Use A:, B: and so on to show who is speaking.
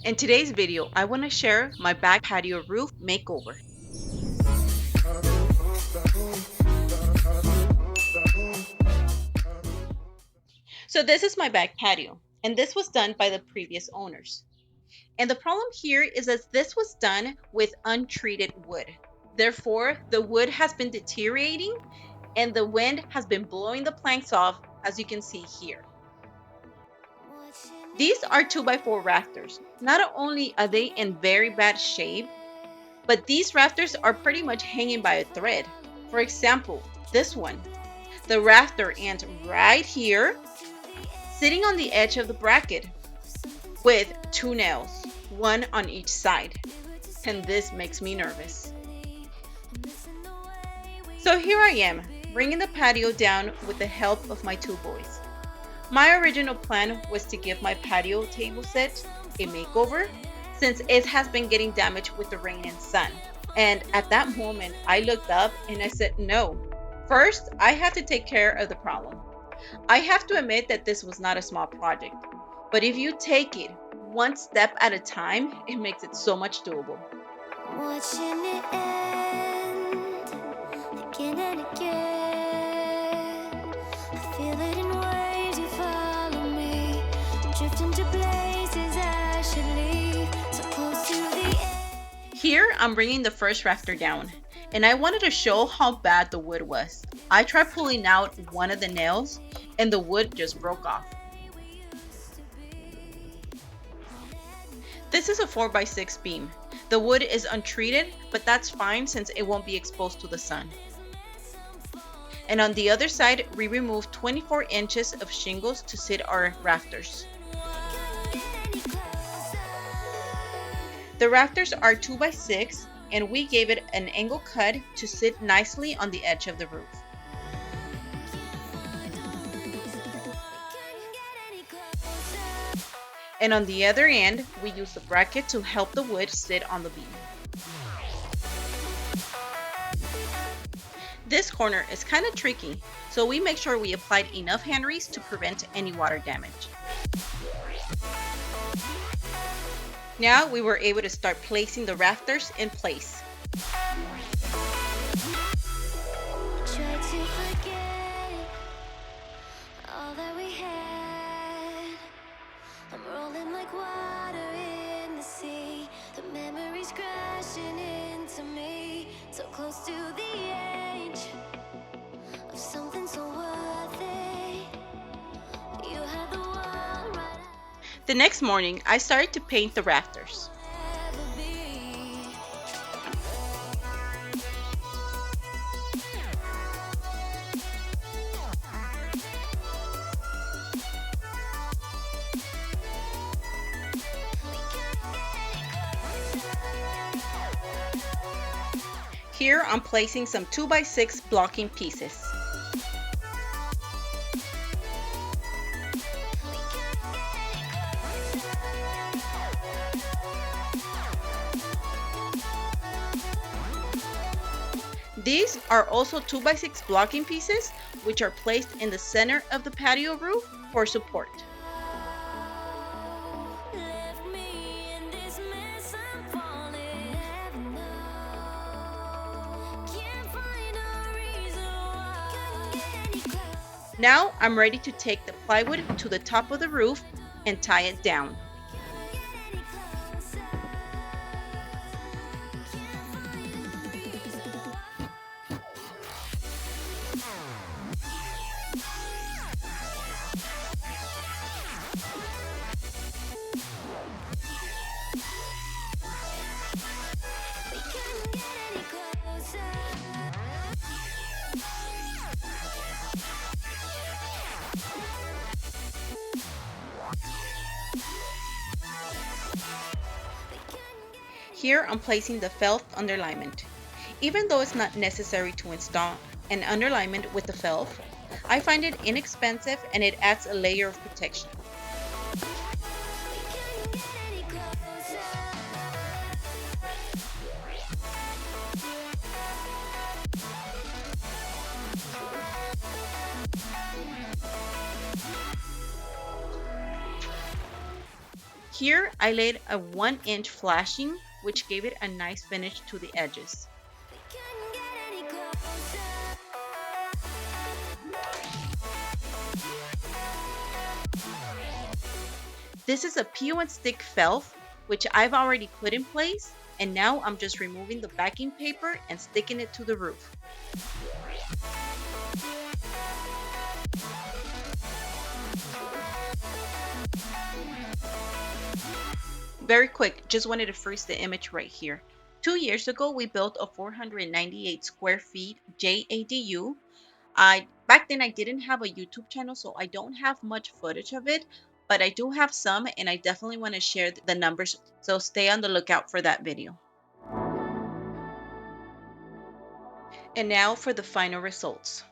A: In today's video, I want to share my back patio roof makeover. So this is my back patio, and this was done by the previous owners. And the problem here is that this was done with untreated wood. Therefore, the wood has been deteriorating and the wind has been blowing the planks off, as you can see here. These are 2x4 rafters. Not only are they in very bad shape, but these rafters are pretty much hanging by a thread. For example, this one, the rafter ends right here, sitting on the edge of the bracket with 2 nails, one on each side. And this makes me nervous. So here I am, bringing the patio down with the help of my 2 boys. My original plan was to give my patio table set a makeover since it has been getting damaged with the rain and sun. And at that moment, I looked up and I said, no. First, I have to take care of the problem. I have to admit that this was not a small project, but if you take it one step at a time, it makes it so much doable.
B: Watching it end again and again. I feel it in waves, you follow me, drifting to places I should leave, so close to the end.
A: Here, I'm bringing the first rafter down, and I wanted to show how bad the wood was. I tried pulling out one of the nails, and the wood just broke off. This is a 4x6 beam. The wood is untreated, but that's fine since it won't be exposed to the sun. And on the other side, we removed 24 inches of shingles to sit our rafters. The rafters are 2x6, and we gave it an angle cut to sit nicely on the edge of the roof. And on the other end, we used the bracket to help the wood sit on the beam. This corner is kind of tricky, so we make sure we applied enough hand grease to prevent any water damage. Now we were able to start placing the rafters in place.
B: Try to forget all that we had. I'm rolling like water in the sea. The memories crashing into me. So close to the edge of something so worth it. You had the world right
A: The next morning, I started to paint the rafters.
B: ever be.
A: Here, I'm placing some 2x6 blocking pieces. These are also 2x6 blocking pieces, which are placed in the center of the patio roof for support.
B: Left me in this mess, I'm falling. Heaven knows. Can't find a reason why. Couldn't get any closer.
A: Now I'm ready to take the plywood to the top of the roof and tie it down.
B: Can't get any closer. Can't find a reason why. We couldn't get any closer.
A: Here I'm placing the felt underlayment. Even though it's not necessary to install an underlayment with the felt, I find it inexpensive and it adds a layer of protection.
B: We couldn't get any closer.
A: Here, I laid a 1-inch flashing, which gave it a nice finish to the edges.
B: We couldn't get any closer.
A: This is a peel and stick felf, which I've already put in place, and now I'm just removing the backing paper and sticking it to the roof. Very quick, just wanted to freeze the image right here. 2 years ago, we built a 498 square feet JADU. Back then I didn't have a YouTube channel, so I don't have much footage of it, but I do have some, and I definitely want to share the numbers, so stay on the lookout for that video. And now for the final results.